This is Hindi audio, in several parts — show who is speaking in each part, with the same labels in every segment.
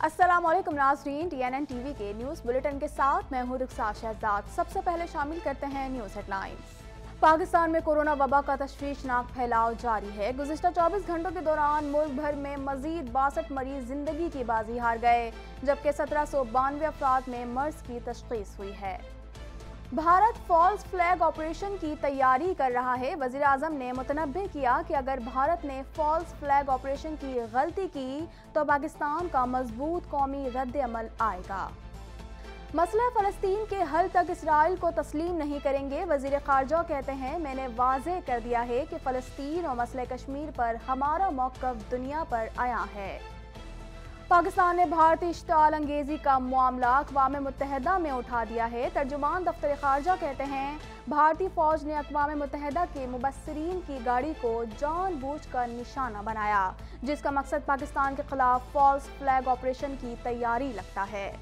Speaker 1: अस्सलाम वालेकुम नाज़रीन, TNN टीवी के न्यूज़ बुलेटिन के साथ मैं हूं रुखसा शहजाद। सबसे पहले शामिल करते हैं न्यूज़ हेडलाइंस। पाकिस्तान में कोरोना वबा का तशवीशनाक फैलाव जारी है। गुज़िश्ता 24 घंटों के दौरान मुल्क भर में मजीद 62 मरीज जिंदगी की बाजी हार गए, जबकि 1792 अफराद में मर्ज की तशखीस हुई है। भारत फॉल्स फ्लैग ऑपरेशन की तैयारी कर रहा है। वज़ीर आज़म ने मुतनब्बे किया कि अगर भारत ने फॉल्स फ्लैग ऑपरेशन की गलती की तो पाकिस्तान का मजबूत कौमी रद्द अमल आएगा। मसला फ़लस्तीन के हल तक इसराइल को तस्लीम नहीं करेंगे। वज़ीर ख़ारजा कहते हैं, मैंने वाज़ेह कर दिया है कि फ़लस्तीन और मसले कश्मीर पर हमारा मौक़िफ़ दुनिया पर आया है। पाकिस्तान ने भारतीय इश्तिआल अंगेज़ी का मामला अक़वाम मुत्तहिदा में उठा दिया है। तर्जुमान दफ्तर ख़ारजा कहते हैं, भारतीय फ़ौज ने अक़वाम मुत्तहिदा के मुबस्सिरीन की गाड़ी को जानबूझकर निशाना बनाया, जिसका मकसद पाकिस्तान के खिलाफ फॉल्स फ्लैग ऑपरेशन की तैयारी लगता है।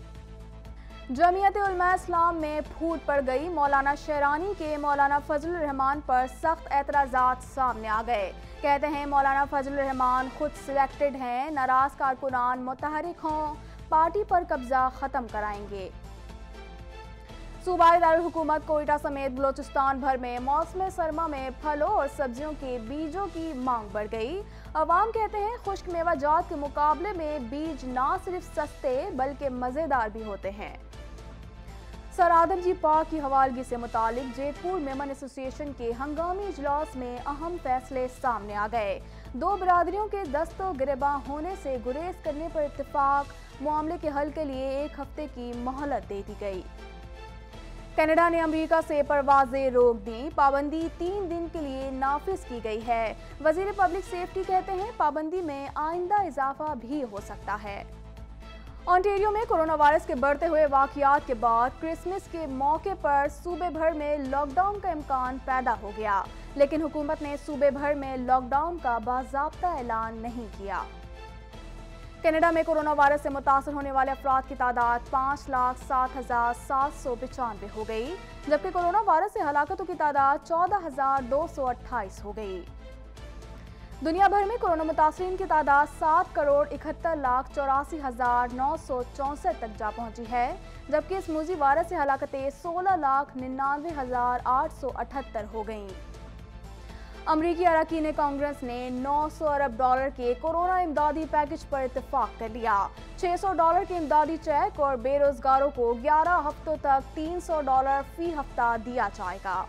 Speaker 1: जमीयत उलमा इस्लाम में फूट पड़ गई। मौलाना शेरानी के मौलाना फजलुर रहमान पर सख्त एतराज़ात सामने आ गए। कहते हैं, मौलाना फजलुर रहमान खुद सिलेक्टेड हैं, नाराज कारकुनान मुतहरिक हों, पार्टी पर कब्जा ख़त्म कराएंगे। सूबाई दारुल हुकूमत कोयटा समेत बलोचिस्तान भर में मौसम सरमा में फलों और सब्जियों के बीजों की मांग बढ़ गई। अवाम कहते हैं, खुश्क मेवाजात के मुकाबले में बीज न सिर्फ सस्ते बल्कि मज़ेदार भी होते हैं। सर आदमजी पाक की हवालगी से मुतालिक जैतपुर मेमन एसोसिएशन के हंगामी इजलास में अहम फैसले सामने आ गए। दो बरादरियों के दस्तो गिरबा होने से गुरेज करने पर इत्तेफाक, मामले के हल के लिए 1 हफ्ते की मोहलत दे दी गई। कनाडा ने अमेरिका से परवाजें रोक दी। पाबंदी 3 दिन के लिए नाफिज की गई है। वजीर पब्लिक सेफ्टी कहते हैं, पाबंदी में आइंदा इजाफा भी हो सकता है। ऑन्टेरियो में कोरोना वायरस के बढ़ते हुए वाकयात के बाद क्रिसमस के मौके पर सूबे भर में लॉकडाउन का इम्कान पैदा हो गया, लेकिन हुकूमत ने सूबे भर में लॉकडाउन का बाज़ाब्ता ऐलान नहीं किया। कनाडा में कोरोना वायरस से मुतासर होने वाले अफराद की तादाद 5,07,795 हो गई, जबकि कोरोना वायरस से हलाकतों की तादाद 14,228 हो गई। दुनिया भर में कोरोना मुतासरीन की तादाद 7,71,84,964 तक जा पहुंची है, जबकि इस मूजी वायरस से हलाकतें 16,99,878 हो गईं। अमरीकी अरकान कांग्रेस ने $900 अरब के कोरोना इमदादी पैकेज पर इत्तेफाक कर लिया। $600 के इमदादी चेक और बेरोजगारों को 11 हफ्तों तक $300 फी हफ्ता दिया जाएगा।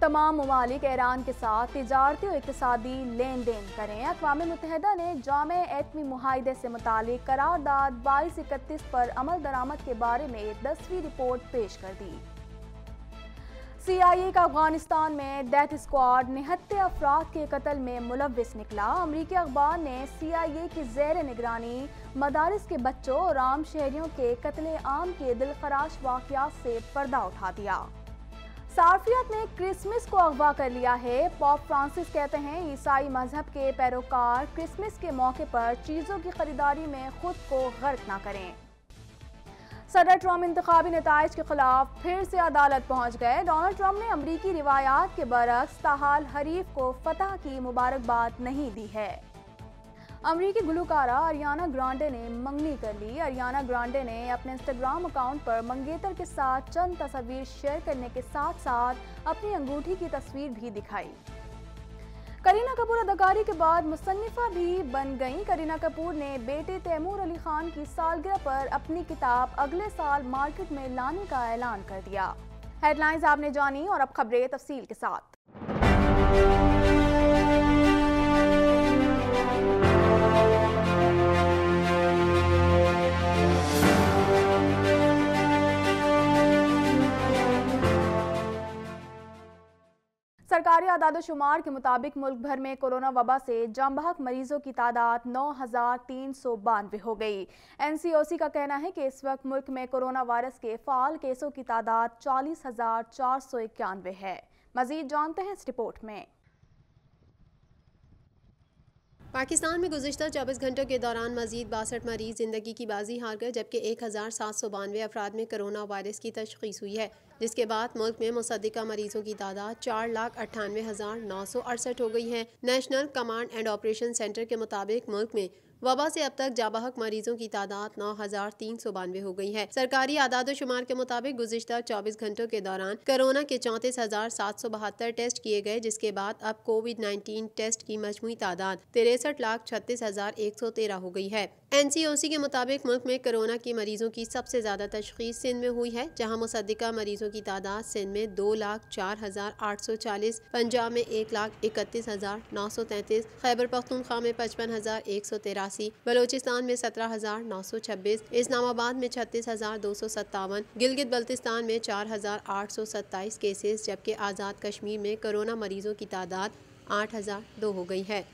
Speaker 1: तमाम ममालिक ईरान के साथ तिजारती और इक़्तिसादी लेन देन करें। अक़वाम मुत्तहिदा ने जामे एटमी मुआहदे से मुतालिक करारदाद 2231 पर अमल दरामद के बारे में 10वीं रिपोर्ट पेश कर दी। CIA का अफगानिस्तान में डेथ स्क्वाड 69 अफराद के कत्ल में मुलव्विस निकला। अमरीकी अखबार ने CIA की ज़ेर निगरानी मदारिस के बच्चों और आम शहरियों के कत्ले आम के दिलखराश वाक़यात से पर्दा उठा दिया। सार्फियत ने क्रिसमस को अगवा कर लिया है। पॉप फ्रांसिस कहते हैं, ईसाई मजहब के पैरोकार क्रिसमस के मौके पर चीज़ों की खरीदारी में खुद को गर्क ना करें। सदर ट्रम्प इंतखाबी नताइज के खिलाफ फिर से अदालत पहुंच गए। डोनाल्ड ट्रम्प ने अमरीकी रिवायात के बरक्स ताहाल हरीफ को फतह की मुबारकबाद नहीं दी है। अमरीकी गुलकारा अरियाना ग्रांडे ने मंगनी कर ली। अरियाना ग्रांडे ने अपने इंस्टाग्राम अकाउंट पर मंगेतर के साथ चंद तस्वीर शेयर करने के साथ साथ अपनी अंगूठी की तस्वीर भी दिखाई। करीना कपूर अदाकारी के बाद मुसन्निफा भी बन गईं। करीना कपूर ने बेटे तैमूर अली खान की सालगिरह पर अपनी किताब अगले साल मार्केट में लाने का ऐलान कर दिया। हेडलाइंस आपने जानी और अब खबरें तफसील के साथ। सरकारी आदाद-ओ-शुमार के मुताबिक मुल्क भर में कोरोना वबा से जांबहक मरीजों की तादाद 9,392 हो गई। NCOC का कहना है कि इस वक्त मुल्क में कोरोना वायरस के फ़ाल केसों की तादाद 40,491 है। मजीद जानते हैं इस रिपोर्ट में।
Speaker 2: पाकिस्तान में गुज़िश्ता 24 घंटों के दौरान मजीद 62 मरीज ज़िंदगी की बाजी हार गए, जबकि 1,792 अफराद में कोरोना वायरस की तशख़ीस हुई है, जिसके बाद मुल्क में मुसद्दिका मरीजों की तादाद 4,98,968 हो गई है। National command and operation centre के मुताबिक मुल्क में वबा से अब तक जाबहक मरीजों की तादाद 9,392 हो गई है। सरकारी आदाद-ओ-शुमार के मुताबिक गुज़िश्ता 24 घंटों के दौरान कोरोना के 34,772 टेस्ट किए गए, जिसके बाद अब कोविड-19 टेस्ट की मजमूई तादाद 63,36,113 हो गई है। NCOC के मुताबिक मुल्क में कोरोना के मरीजों की सबसे ज्यादा तशखीस सिंध में हुई है, जहां मुसद्दिका मरीजों की तादाद सिंध में 2,04,840, पंजाब में 1,31,933, खैबर पख्तूनख्वा में 55,183, बलोचिस्तान में 17,926, इस्लामाबाद में 36,257, गिलगित बल्तिस्तान में 4,827 केसेस, जबकि आज़ाद कश्मीर में कोरोना मरीजों की तादाद 8,002 हो गई है।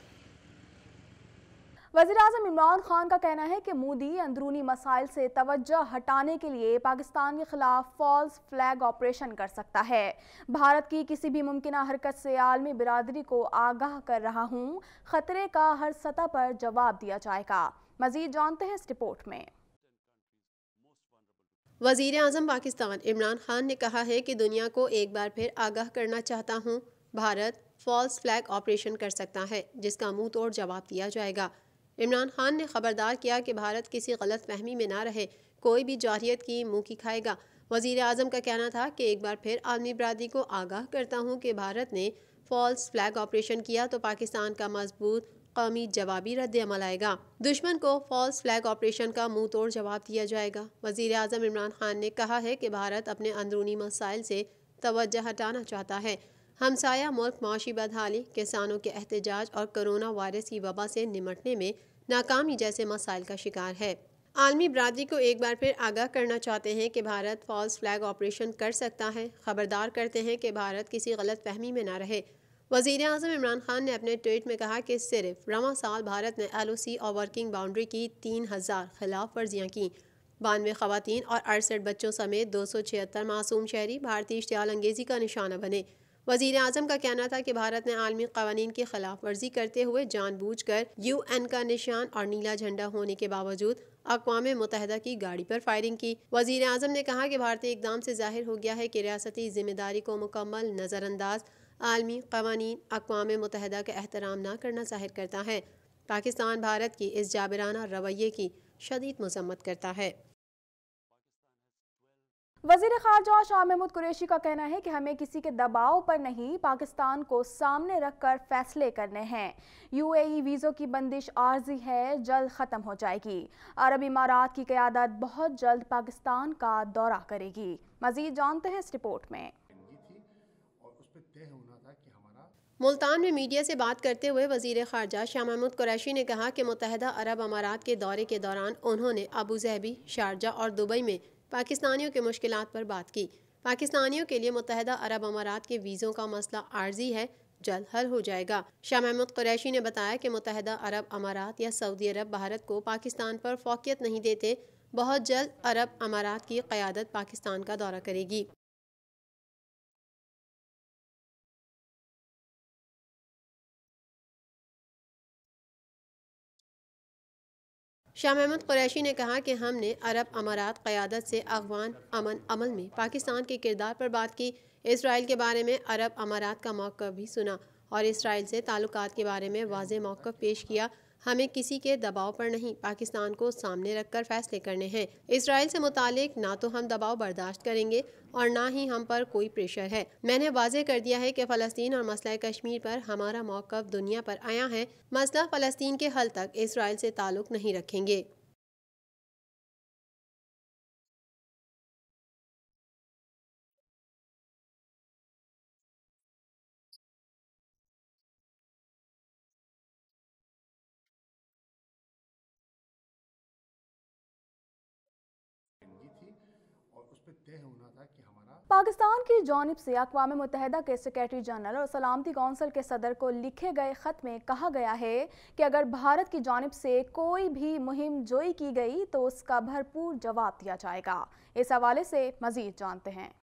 Speaker 1: वज़ीर-ए-आज़म इमरान खान का कहना है कि मोदी अंदरूनी मसाइल से तवज्जो हटाने के लिए पाकिस्तान के खिलाफ फॉल्स फ्लैग ऑपरेशन कर सकता है। भारत की किसी भी मुमकिना हरकत से आलमी बिरादरी को आगाह कर रहा हूँ, खतरे का हर सतह पर जवाब दिया जाएगा। मज़ीद जानते हैं इस रिपोर्ट में।
Speaker 2: वज़ीर-ए-आज़म पाकिस्तान इमरान खान ने कहा है कि दुनिया को एक बार फिर आगाह करना चाहता हूँ, भारत फॉल्स फ्लैग ऑपरेशन कर सकता है, जिसका मुंह तोड़ जवाब दिया जाएगा। इमरान खान ने खबरदार किया कि भारत किसी गलत फहमी में ना रहे, कोई भी जारहियत की मुँह की खाएगा। वज़ीर आज़म का कहना था कि एक बार फिर आलमी बरादरी को आगाह करता हूँ कि भारत ने फॉल्स फ्लैग ऑपरेशन किया तो पाकिस्तान का मजबूत कौमी जवाबी रद्द अमल आएगा। दुश्मन को फॉल्स फ्लैग ऑपरेशन का मुंह तोड़ जवाब दिया जाएगा। वज़ीर आज़म इमरान खान ने कहा है कि भारत अपने अंदरूनी मसाइल से तवज्जो हटाना चाहता है। हमसाया मुल्क माशी बदहाली, किसानों के एहतजाज और कोरोना वायरस की वबा से निमटने में नाकामी जैसे मसाइल का शिकार है। आलमी बरादरी को एक बार फिर आगाह करना चाहते हैं कि भारत फॉल्स फ्लैग ऑपरेशन कर सकता है। खबरदार करते हैं कि भारत किसी गलत फहमी में ना रहे। वज़ीर आज़म इमरान खान ने अपने ट्वीट में कहा कि सिर्फ रवां साल भारत ने LOC और वर्किंग बाउंड्री की 3,000 खिलाफ वर्जियाँ की। 92 खवातीन और 68 बच्चों समेत 276 मासूम शहरी भारतीय इश्तियाल अंगेज़ी का निशाना बने। वज़ीर आज़म का कहना था कि भारत ने आलमी क़वानीन की खिलाफ वर्जी करते हुए जानबूझकर UN का निशान और नीला झंडा होने के बावजूद अक़वाम मुत्तहिदा की गाड़ी पर फायरिंग की। वज़ीर आज़म ने कहा कि भारतीय इक़दाम से ज़ाहिर हो गया है कि रियासती ज़िम्मेदारी को मुकम्मल नज़रअंदाज आलमी क़वानीन अक़वाम मुत्तहिदा का एहतराम न करना ज़ाहिर करता है। पाकिस्तान भारत की इस जाबिराना रवैये की शदीद मज़म्मत करता है।
Speaker 1: वज़ीर ख़ारजा शाह महमूद कुरैशी का कहना है कि हमें किसी के दबाव पर नहीं, पाकिस्तान को सामने रखकर फैसले करने हैं। UAE वीज़ों की बंदिश आर्जी है, जल्द ख़त्म हो जाएगी। अरब इमारात की क़यादत बहुत जल्द पाकिस्तान का दौरा करेगी। मज़ीद जानते हैं इस रिपोर्ट में।
Speaker 2: मुल्तान में मीडिया से बात करते हुए वज़ीर ख़ारजा शाह महमूद कुरैशी ने कहा कि मुत्तहिदा अरब अमारात के दौरे के दौरान उन्होंने अबू ज़हबी, शारजा और दुबई में पाकिस्तानियों के मुश्किलात पर बात की। पाकिस्तानियों के लिए मुत्तहिदा अरब अमारात के वीज़ों का मसला आर्जी है, जल्द हल हो जाएगा। शाह महमूद कुरैशी ने बताया कि मुत्तहिदा अरब अमारात या सऊदी अरब भारत को पाकिस्तान पर फ़ौक़ियत नहीं देते। बहुत जल्द अरब अमारात की क़यादत पाकिस्तान का दौरा करेगी। शाह महमूद कुरैशी ने कहा कि हमने अरब अमारात क़यादत से अफ़गान अमन अमल में पाकिस्तान के किरदार पर बात की। इसराइल के बारे में अरब अमारात का मौक़िफ़ भी सुना और इसराइल से ताल्लुकात के बारे में वाज़ेह मौक़िफ़ पेश किया। हमें किसी के दबाव पर नहीं, पाकिस्तान को सामने रखकर फैसले करने हैं। इसराइल से मुतालिक ना तो हम दबाव बर्दाश्त करेंगे और ना ही हम पर कोई प्रेशर है। मैंने वाज़ेह कर दिया है कि फ़लस्तीन और मसला कश्मीर पर हमारा मौक़िफ़ दुनिया पर आया है। मसला फ़लस्तीन के हल तक इसराइल से ताल्लुक़ नहीं रखेंगे।
Speaker 1: पाकिस्तान की जानिब से अक़वाम मुत्तहिदा के सेक्रेटरी जनरल और सलामती कौंसिल के सदर को लिखे गए ख़त में कहा गया है कि अगर भारत की जानिब से कोई भी मुहिम जोई की गई तो उसका भरपूर जवाब दिया जाएगा। इस हवाले से मज़ीद जानते हैं।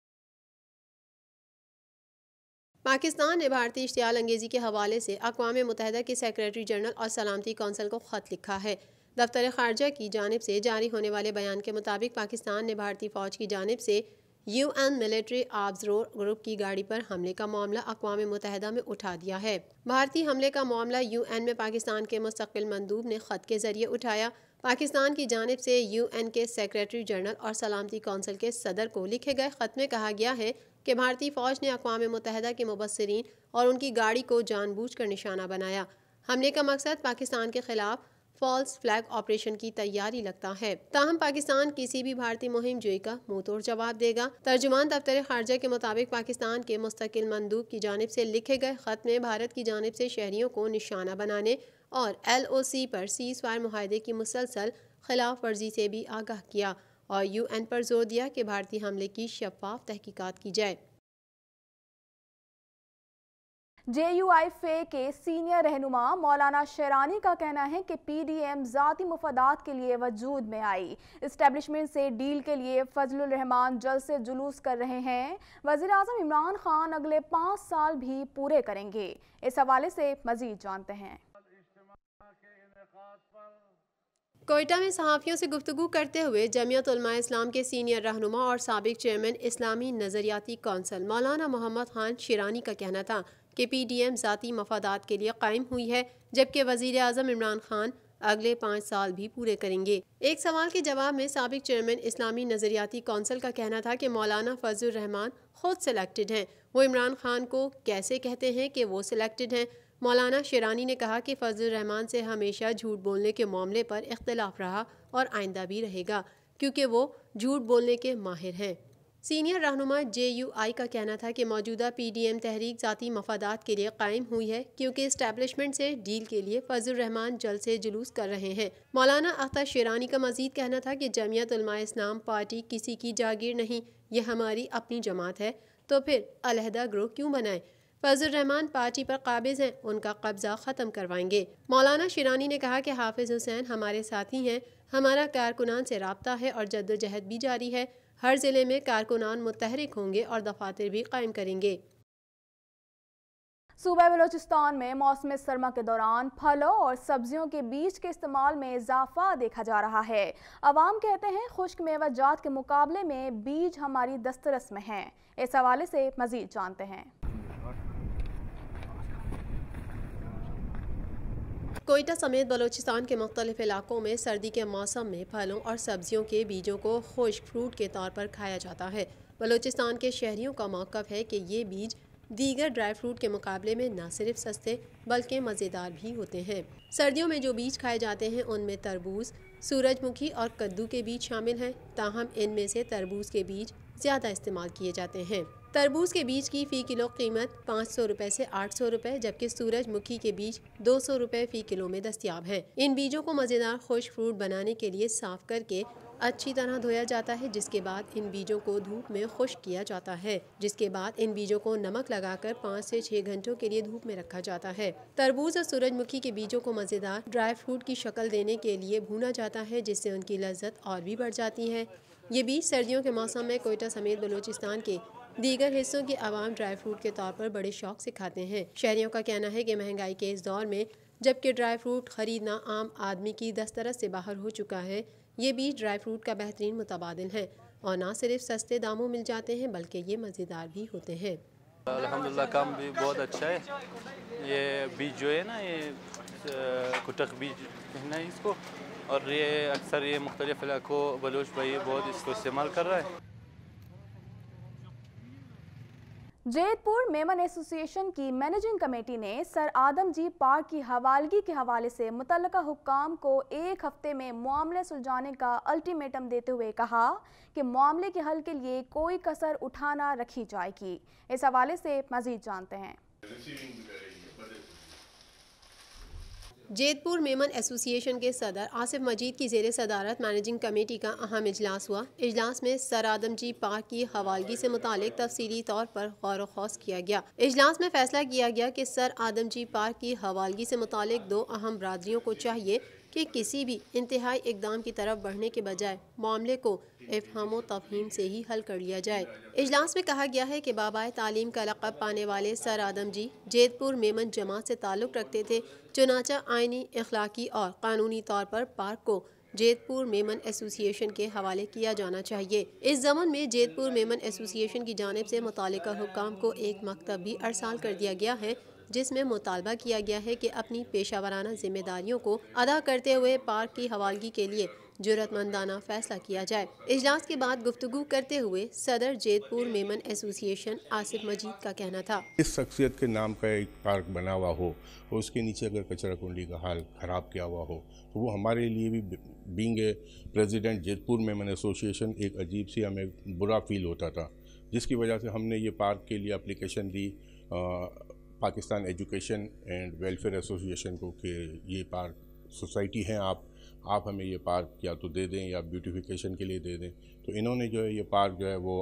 Speaker 2: पाकिस्तान ने भारतीय इश्तियाल अंगेज़ी के हवाले से अक़वाम मुत्तहिदा के सेक्रेटरी जनरल और सलामती कौंसिल को ख़त लिखा है। दफ्तर ख़ारजा की जानिब से जारी होने वाले बयान के मुताबिक पाकिस्तान ने भारतीय फ़ौज की जानिब से UN मिलिट्री आब्जरोर ग्रुप की गाड़ी पर हमले का मामला अक़वाम मुत्तहिदा में उठा दिया है। भारतीय हमले का मामला UN में पाकिस्तान के मुस्तक़िल मंदूब ने ख़त के ज़रिए उठाया। पाकिस्तान की जानिब से UN के सेक्रेटरी जनरल और सलामती कौंसिल के सदर को लिखे गए ख़त में कहा गया है कि भारतीय फ़ौज ने अक़वाम मुत्तहिदा के मुबस्सिरीन और उनकी गाड़ी को जानबूझकर निशाना बनाया। हमले का मकसद पाकिस्तान के खिलाफ फॉल्स फ्लैग ऑपरेशन की तैयारी लगता है। ताहम पाकिस्तान किसी भी भारतीय मुहिम जोई का मुंह तोड़ जवाब देगा। तर्जुमान दफ्तर खारजा के मुताबिक पाकिस्तान के मुस्तकिल मंदूब की जानिब से लिखे गए खत में भारत की जानिब से शहरियों को निशाना बनाने और LOC पर सीज़ फायर मुआहदे की मुसलसल खिलाफ वर्जी से भी आगाह किया और UN पर जोर दिया कि भारतीय हमले की शफाफ तहकीकात की जाए।
Speaker 1: JUIFA के सीनियर रहनुमा मौलाना शेरानी का कहना है कि PDM ज़ाती मुफादात के लिए वजूद में आई। इस्टेब्लिशमेंट से डील के लिए फजलुर रहमान जल्द से जुलूस कर रहे हैं। वज़ीर आज़म इमरान खान अगले 5 साल भी पूरे करेंगे। इस हवाले से मज़ीद जानते हैं।
Speaker 2: कोयटा में सहाफ़ियों से गुफ्तगू करते हुए जमीयत उलमा इस्लाम के सीनियर रहनुमा और साबिक चेयरमैन इस्लामी नज़रियाती कौंसिल मौलाना मोहम्मद खान शिरानी का कहना था कि PDM ज़ाती मफादात के लिए कायम हुई है, जबकि वज़ीर आज़म इमरान खान अगले 5 साल भी पूरे करेंगे। एक सवाल के जवाब में साबिक चेयरमैन इस्लामी नज़रियाती कौंसिल का कहना था कि मौलाना फजलुर रहमान खुद सिलेक्टेड हैं, वो इमरान खान को कैसे कहते हैं कि वो सिलेक्टेड हैं। मौलाना शेरानी ने कहा कि फजलुर रहमान से हमेशा झूठ बोलने के मामले पर इख्तिलाफ रहा और आइंदा भी रहेगा, क्योंकि वो झूठ बोलने के माहिर हैं। सीनियर रहनुमा JUI का कहना था कि मौजूदा PDM तहरीक ज़ाती मफादात के लिए कायम हुई है, क्योंकि इस्टेब्लिशमेंट से डील के लिए फजलुर रहमान जल्द से जुलूस कर रहे हैं। मौलाना अख्तर शेरानी का मजीद कहना था कि जमीयत उलमा इस्लाम पार्टी किसी की जागीर नहीं, ये हमारी अपनी जमात है, तो फिर अलहदा ग्रुप क्यों बनाए। फजलुर रहमान पार्टी पर काबिज हैं, उनका कब्जा ख़त्म करवाएंगे। मौलाना शिरानी ने कहा कि हाफिज़ हुसैन हमारे साथी हैं, हमारा कारकुनान से राब्ता है और जद्दोजहद भी जारी है। हर ज़िले में कारकुनान मुतहरिक होंगे और दफातर भी कायम करेंगे।
Speaker 1: सूबा बलोचिस्तान में मौसम सरमा के दौरान फलों और सब्जियों के बीज के इस्तेमाल में इजाफा देखा जा रहा है। अवाम कहते हैं खुश्क मेवाजात के मुकाबले में बीज हमारी दस्तरस में हैं। इस हवाले से मजीद जानते हैं।
Speaker 2: कोयटा समेत बलोचिस्तान के मुख्तलिफ इलाकों में सर्दी के मौसम में फलों और सब्जियों के बीजों को खुश्क फ्रूट के तौर पर खाया जाता है। बलोचिस्तान के शहरियों का मौक़िफ़ है कि ये बीज दीगर ड्राई फ्रूट के मुकाबले में न सिर्फ सस्ते बल्कि मज़ेदार भी होते हैं। सर्दियों में जो बीज खाए जाते हैं उनमें तरबूज, सूरजमुखी और कद्दू के बीज शामिल हैं। ताहम इनमें से तरबूज के बीज ज़्यादा इस्तेमाल किए जाते हैं। तरबूज के बीज की फ़ी किलो कीमत 500 रुपये से 800 रुपये, जबकि सूरजमुखी के बीज 200 रुपये फ़ी किलो में दस्तियाब हैं। इन बीजों को मज़ेदार खुश्क फ्रूट बनाने के लिए साफ़ करके अच्छी तरह धोया जाता है, जिसके बाद इन बीजों को धूप में खुश्क किया जाता है, जिसके बाद इन बीजों को नमक लगाकर 5 से 6 घंटों के लिए धूप में रखा जाता है। तरबूज और सूरजमुखी के बीजों को मज़ेदार ड्राई फ्रूट की शक्ल देने के लिए भूना जाता है, जिससे उनकी लज्जत और भी बढ़ जाती है। ये बीज सर्दियों के मौसम में कोयटा समेत बलूचिस्तान के दीगर हिस्सों के आवाम ड्राई फ्रूट के तौर पर बड़े शौक से खाते हैं। शहरियों का कहना है कि महंगाई के इस दौर में जबकि ड्राई फ्रूट खरीदना आम आदमी की दस्तरस से बाहर हो चुका है, ये बीज ड्राई फ्रूट का बेहतरीन मुतबादिल है और न सिर्फ सस्ते दामों मिल जाते हैं बल्कि ये मज़ेदार भी होते हैं।
Speaker 3: अल्हम्दुलिल्लाह काम भी बहुत अच्छा है। ये बीज जो है ना, ये कुटक बीज कहना है इसको, और ये अक्सर ये मुख्तलिफ इलाकों बलोच भाई बहुत इसको इस्तेमाल कर रहा है।
Speaker 1: जैतपुर मेमन एसोसिएशन की मैनेजिंग कमेटी ने सर आदमजी पार्क की हवालगी के हवाले से मुतल्लका हुक्काम को 1 हफ्ते में मामले सुलझाने का अल्टीमेटम देते हुए कहा कि मामले के हल के लिए कोई कसर उठाना रखी जाएगी। इस हवाले से मजीद जानते हैं।
Speaker 2: जैतपुर मेमन एसोसिएशन के सदर आसिफ मजीद की ज़ेर सदारत मैनेजिंग कमेटी का अहम इजलास हुआ। इजलास में सर आदमजी पार्क की हवालगी से मुतालिक तफसीली तौर पर गौर व खौस किया गया। इजलास में फैसला किया गया कि सर आदमजी पार्क की हवालगी से मुतालिक 2 अहम बरादरियों को चाहिए कि किसी भी इंतहाई इकदाम की तरफ बढ़ने के बजाय मामले को इफ़हाम तफ़हीम से ही हल कर लिया जाए। इजलास में कहा गया है कि बाबाए तालीम का लक़ब पाने वाले सर आदमजी जैतपुर मेमन जमात से ताल्लुक़ रखते थे, चुनाचा आइनी, अखलाकी और कानूनी तौर पर पार्क को जेतपुर मेमन एसोसिएशन के हवाले किया जाना चाहिए। इस ज़मन में जेतपुर मेमन एसोसिएशन की जानिब से मुतालिका हुक्काम को एक मकतब भी अरसाल कर दिया गया है, जिसमें मुतालबा किया गया है कि अपनी पेशावराना जिम्मेदारियों को अदा करते हुए पार्क की हवालगी के लिए जुर्रतमंदाना फैसला किया जाए। इजलास के बाद गुफ्तगू करते हुए सदर जेतपुर मेमन एसोसिएशन आसिफ मजीद का कहना था,
Speaker 4: इस शख्सियत के नाम का एक पार्क बना हुआ हो और उसके नीचे अगर कचरा कुंडी का हाल ख़राब किया हुआ हो तो वो हमारे लिए भी being a president Jetpur Memon association एक अजीब सी हमें बुरा फील होता था, जिसकी वजह से हमने ये पार्क के लिए application the Pakistan education and welfare association को कि ये पार्क सोसाइटी हैं, आप हमें ये पार्क या तो दे दें या ब्यूटिफिकेशन के लिए दे दें। तो इन्होंने जो है ये पार्क जो है वो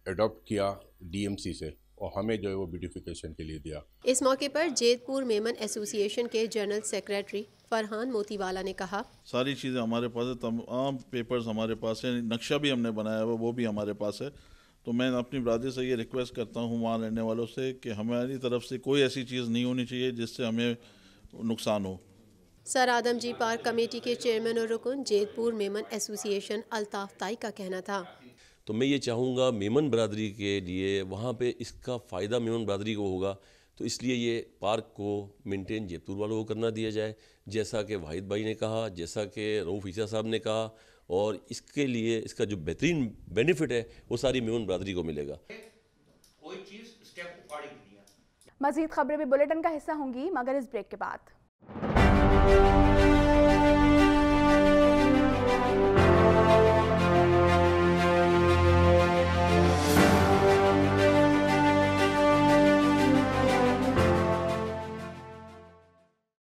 Speaker 4: अडॉप्ट किया डीएमसी से और हमें जो है वो ब्यूटिफिकेशन के लिए दिया।
Speaker 2: इस मौके पर जेतपुर मेमन एसोसिएशन के जनरल सेक्रेटरी फरहान मोतीवाला ने कहा,
Speaker 5: सारी चीज़ें हमारे पास है, तमाम पेपर्स हमारे पास है, नक्शा भी हमने बनाया हुआ वो भी हमारे पास है। तो मैं अपनी बरादरी से ये रिक्वेस्ट करता हूँ वहाँ रहने वालों से कि हमारी तरफ से कोई ऐसी चीज़ नहीं होनी चाहिए जिससे हमें नुकसान हो।
Speaker 2: सर आदमजी पार्क कमेटी के चेयरमैन और रुकन जेतपुर मेमन एसोसिएशन अल्ताफ ताई का कहना था,
Speaker 6: तो मैं ये चाहूँगा मेमन बरादरी के लिए वहाँ पे इसका फ़ायदा मेमन बरादरी को होगा, तो इसलिए ये पार्क को मेंटेन जेतपुर वालों को करना दिया जाए, जैसा कि वाहिद भाई ने कहा, जैसा कि रऊफ़ ईसा साहब ने कहा, और इसके लिए इसका जो बेहतरीन बेनिफिट है वो सारी मेमन बरादरी को मिलेगा।
Speaker 1: मज़ीद खबरें भी बुलेटिन का हिस्सा होंगी, मगर इस ब्रेक के बाद।